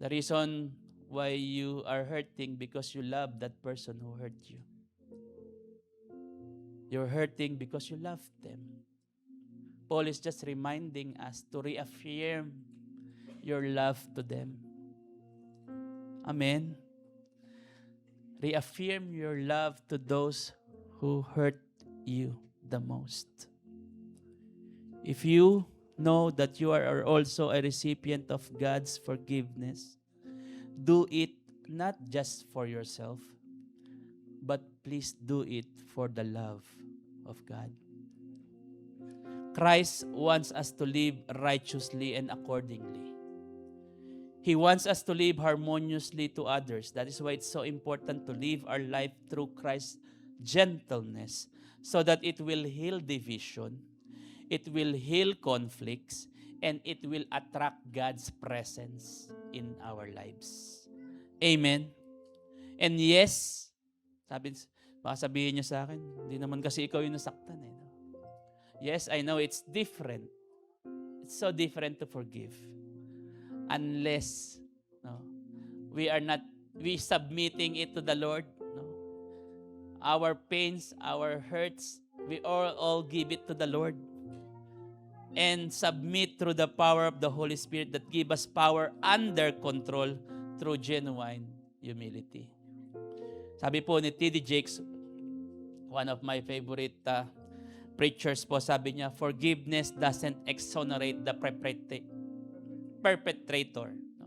The reason why you are hurting because you love that person who hurt you. You're hurting because you love them. Paul is just reminding us to reaffirm your love to them. Amen. Reaffirm your love to those who hurt you the most. If you know that you are also a recipient of God's forgiveness, do it not just for yourself, but please do it for the love of God. Christ wants us to live righteously and accordingly. He wants us to live harmoniously to others. That is why it's so important to live our life through Christ's gentleness, so that it will heal division, it will heal conflicts, and it will attract God's presence in our lives. Amen. And yes, baka sabihin niyo sa akin, hindi naman kasi ikaw yung nasaktan eh. Yes, I know it's different. It's so different to forgive. Unless we submitting it to the Lord. Our pains, our hurts, we all give it to the Lord. And submit through the power of the Holy Spirit that give us power under control through genuine humility. Sabi po ni T.D. Jakes, one of my favorite preachers po, sabi niya, forgiveness doesn't exonerate the perpetrator. No?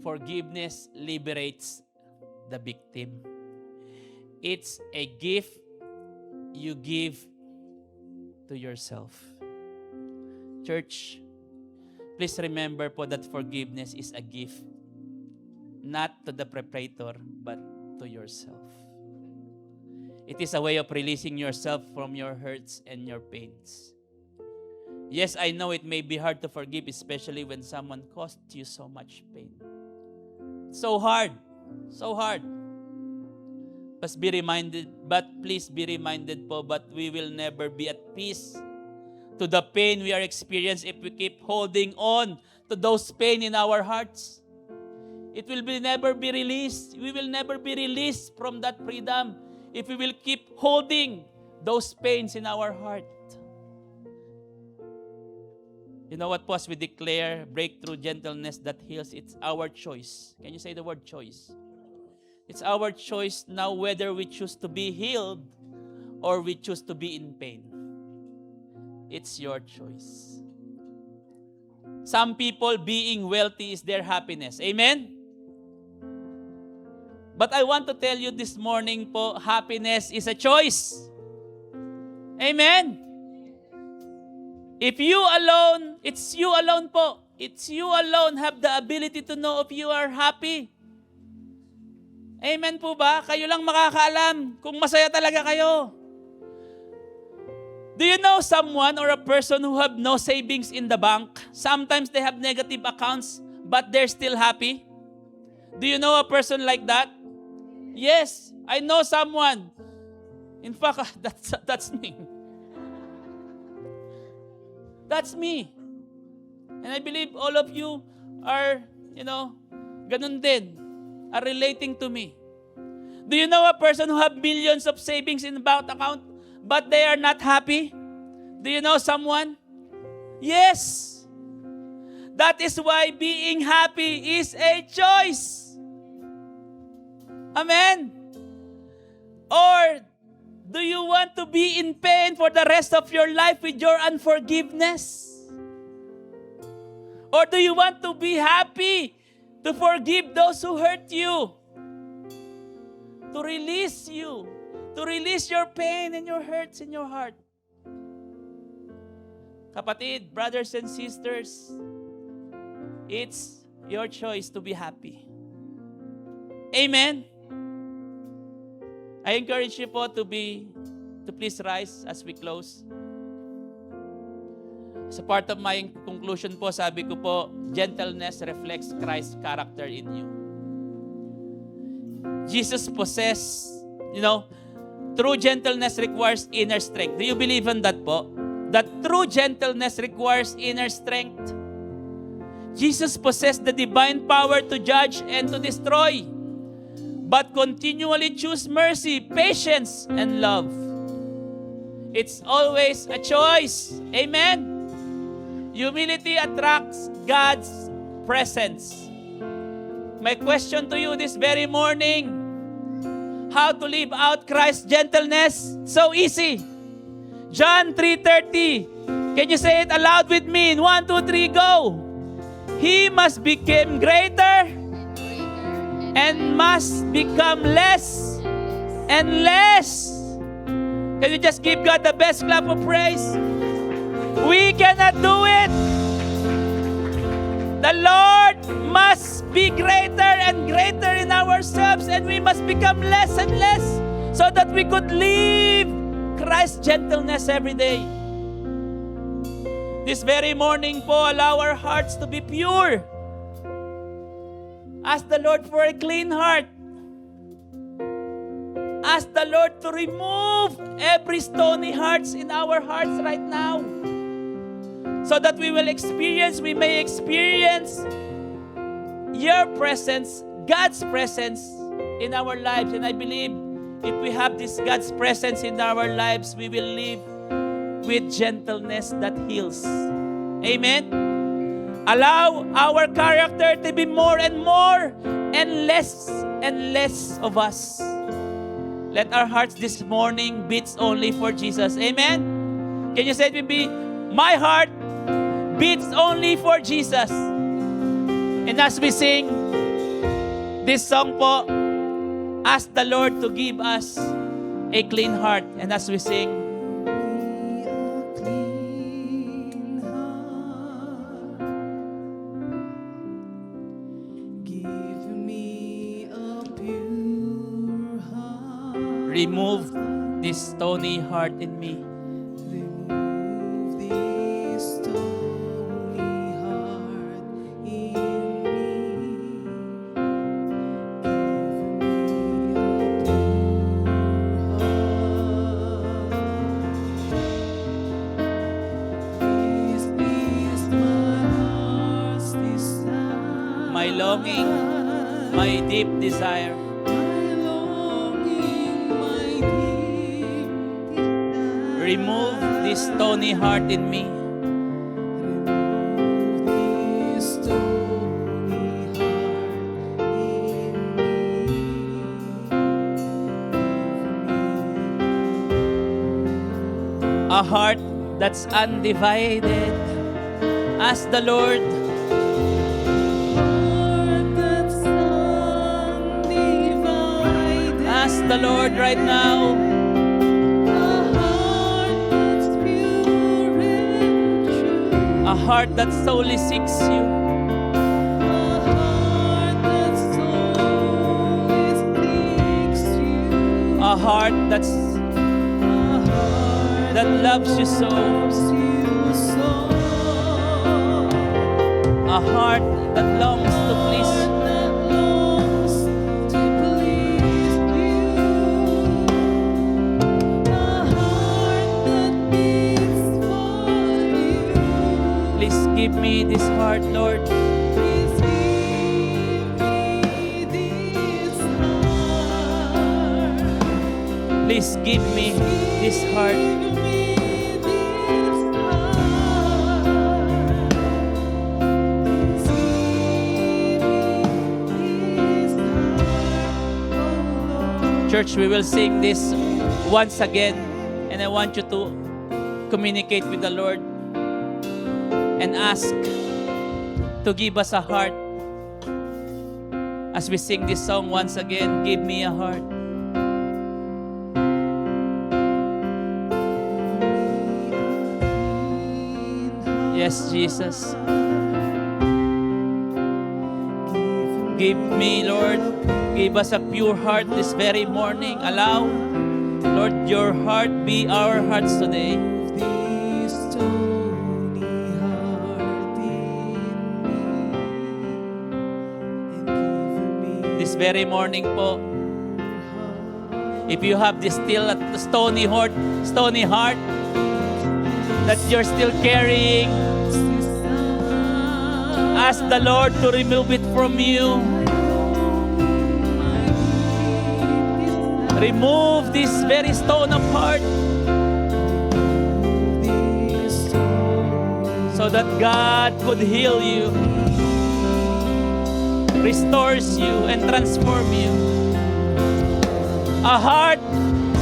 Forgiveness liberates the victim. It's a gift you give to yourself. Church, please remember po that forgiveness is a gift, not to the perpetrator, but to yourself. It is a way of releasing yourself from your hurts and your pains. Yes, I know it may be hard to forgive, especially when someone caused you so much pain. So hard. So hard. But please be reminded po, but we will never be at peace to the pain we are experiencing if we keep holding on to those pain in our hearts. It will never be released. We will never be released from that freedom if we will keep holding those pains in our heart. You know what, as we declare breakthrough gentleness that heals, it's our choice. Can you say the word choice? It's our choice now whether we choose to be healed or we choose to be in pain. It's your choice. Some people, being wealthy is their happiness. Amen? But I want to tell you this morning po, happiness is a choice. Amen? If you alone, it's you alone po. It's you alone have the ability to know if you are happy. Amen po ba? Kayo lang makakaalam kung masaya talaga kayo. Do you know someone or a person who have no savings in the bank? Sometimes they have negative accounts, but they're still happy. Do you know a person like that? Yes, I know someone. In fact, that's me. That's me. And I believe all of you are, ganun din, are relating to me. Do you know a person who have millions of savings in the bank account, but they are not happy? Do you know someone? Yes. That is why being happy is a choice. Amen. Or do you want to be in pain for the rest of your life with your unforgiveness? Or do you want to be happy to forgive those who hurt you? To release you. To release your pain and your hurts in your heart. Kapatid, brothers and sisters, it's your choice to be happy. Amen? I encourage you po to please rise as we close. As a part of my conclusion po, sabi ko po, gentleness reflects Christ's character in you. Jesus possessed, true gentleness requires inner strength. Do you believe in that po? That true gentleness requires inner strength. Jesus possessed the divine power to judge and to destroy, but continually choose mercy, patience, and love. It's always a choice. Amen? Humility attracts God's presence. My question to you this very morning, how to live out Christ's gentleness? So easy. John 3:30. Can you say it aloud with me? In 1, 2, 3, go. He must become greater and must become less. and less. Can you just give God the best clap of praise? We cannot do it. The Lord must be greater and greater in ourselves, and we must become less and less so that we could live Christ's gentleness every day. This very morning po, allow our hearts to be pure. Ask the Lord for a clean heart. Ask the Lord to remove every stony hearts in our hearts right now, so that we may experience your presence, God's presence in our lives. And I believe if we have this God's presence in our lives, we will live with gentleness that heals. Amen? Allow our character to be more and more and less of us. Let our hearts this morning beats only for Jesus. Amen? Can you say it with me? My heart beats only for Jesus. And as we sing this song po, ask the Lord to give us a clean heart. And as we sing, remove this stony heart in me. Remove this stony heart in me. Give me a pure heart. This is my heart's desire. My longing, my deep desire. Remove this stony heart in me. Remove this stony heart in me. A heart that's undivided. Ask the Lord. Heart that's undivided. Ask the Lord right now. A heart that solely seeks you. A heart that solely seeks you. A heart that loves you so. A heart that longs to please you. Give me this heart, Lord. Please give me this heart. Please give me this heart. Give me this heart. Please give me this heart, oh Lord. Church, we will sing this once again, and I want you to communicate with the Lord and ask to give us a heart. As we sing this song once again, give me a heart. Yes, Jesus. Give me, Lord, give us a pure heart this very morning. Allow, Lord, your heart be our hearts today. This stony heart in me, and give me This very morning po, if you have this still stony heart that you're still carrying, ask the Lord to remove it from you. Remove this very stone of heart so that God could heal you, restores you, and transform you. A heart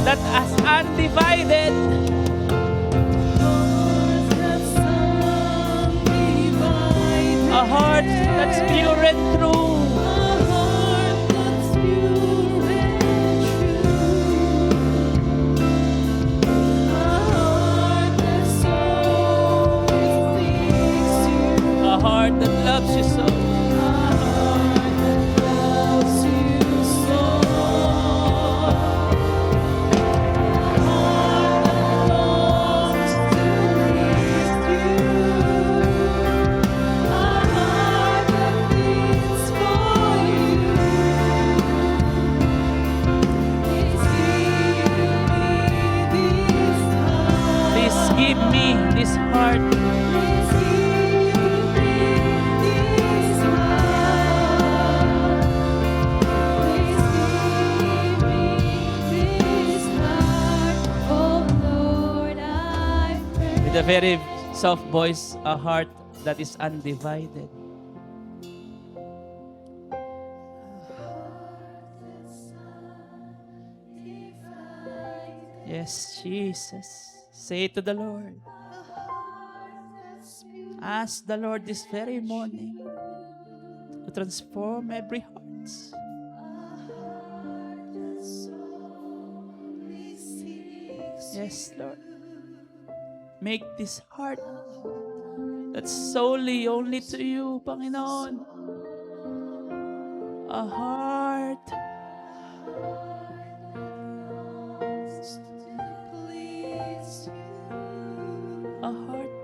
that is undivided. A heart that's pure and true. the very soft voice, a heart that is undivided. Yes, Jesus. Say it to the Lord. Ask the Lord this very morning to transform every heart. Yes, Lord. Make this heart that's solely only to you, Panginoon. A heart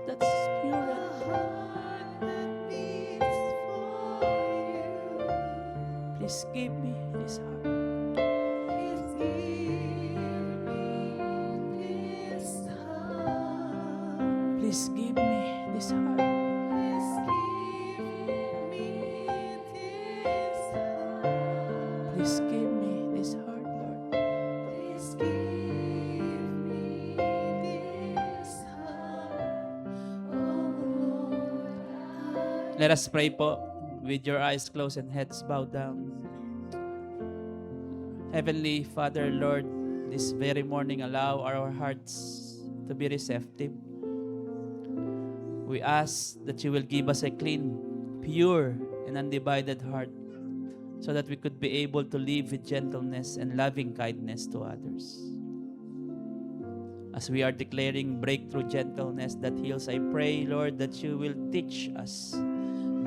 that's pure. Please give me this heart. Please give me this heart. Please give me this heart, Lord. Let us pray po with your eyes closed and heads bowed down. Heavenly Father, Lord, this very morning allow our hearts to be receptive. We ask that you will give us a clean, pure, and undivided heart so that we could be able to live with gentleness and loving kindness to others. As we are declaring breakthrough gentleness that heals, I pray, Lord, that you will teach us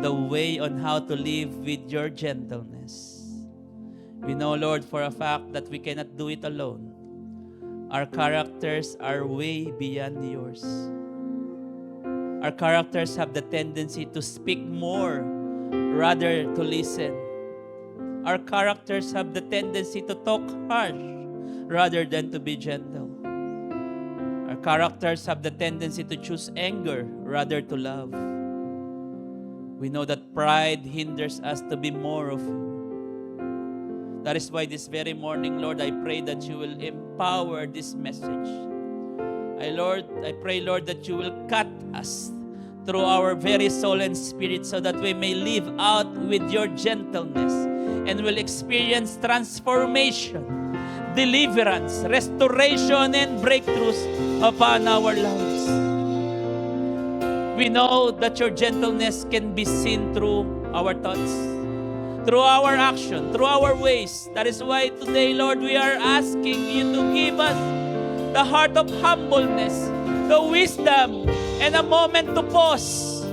the way on how to live with your gentleness. We know, Lord, for a fact that we cannot do it alone. Our characters are way beyond yours. Our characters have the tendency to speak more rather to listen. Our characters have the tendency to talk harsh rather than to be gentle. Our characters have the tendency to choose anger rather to love. We know that pride hinders us to be more of you. That is why this very morning, Lord, I pray that you will empower this message. I pray, Lord, that you will cut us through our very soul and spirit so that we may live out with your gentleness and will experience transformation, deliverance, restoration, and breakthroughs upon our lives. We know that your gentleness can be seen through our thoughts, through our action, through our ways. That is why today, Lord, we are asking you to give us the heart of humbleness, the wisdom, and a moment to pause,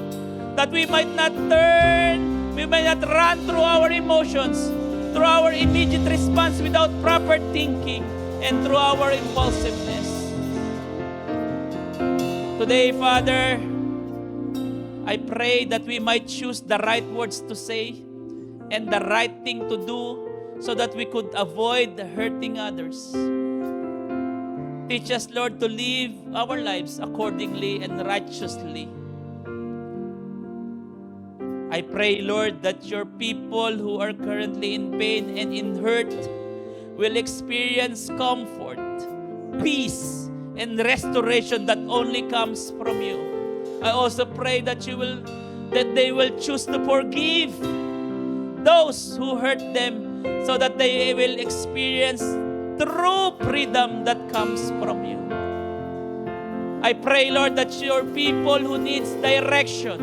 that we might not turn, we might not run through our emotions, through our immediate response without proper thinking, and through our impulsiveness. Today, Father, I pray that we might choose the right words to say and the right thing to do so that we could avoid hurting others. Teach us, Lord, to live our lives accordingly and righteously. I pray, Lord, that your people who are currently in pain and in hurt will experience comfort, peace, and restoration that only comes from you. I also pray that they will choose to forgive those who hurt them so that they will experience true freedom that comes from you. I pray, Lord, that your people who needs direction,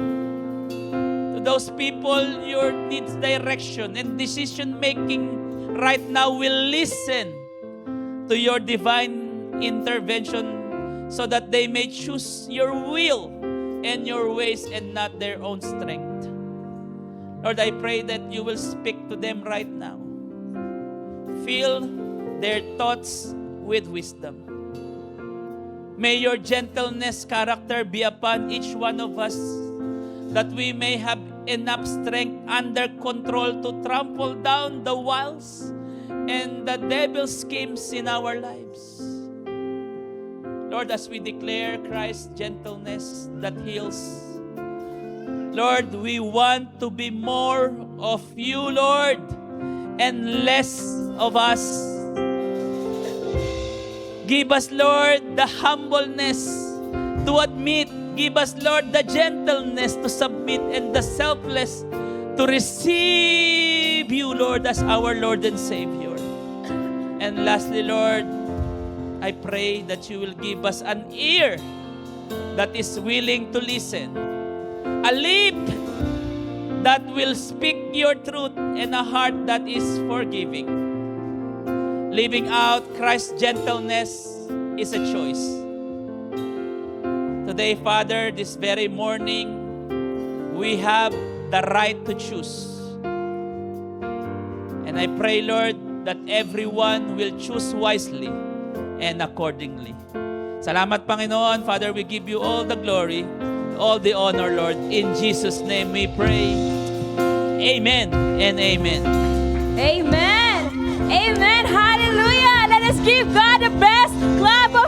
to those people who needs direction and decision making right now will listen to your divine intervention so that they may choose your will and your ways and not their own strength. Lord, I pray that you will speak to them right now. Fill their thoughts with wisdom. May your gentleness character be upon each one of us, that we may have enough strength under control to trample down the wiles and the devil's schemes in our lives. Lord, as we declare Christ's gentleness that heals, Lord, we want to be more of you, Lord, and less of us. Give us, Lord, the humbleness to admit. Give us, Lord, the gentleness to submit and the selfless to receive you, Lord, as our Lord and Savior. And lastly, Lord, I pray that you will give us an ear that is willing to listen, a lip that will speak your truth, and a heart that is forgiving. Living out Christ's gentleness is a choice. Today, Father, this very morning, we have the right to choose. And I pray, Lord, that everyone will choose wisely and accordingly. Salamat, Panginoon. Father, we give you all the glory, all the honor, Lord. In Jesus' name we pray. Amen and amen. Amen. Amen. Hallelujah. Let us give God the best clap of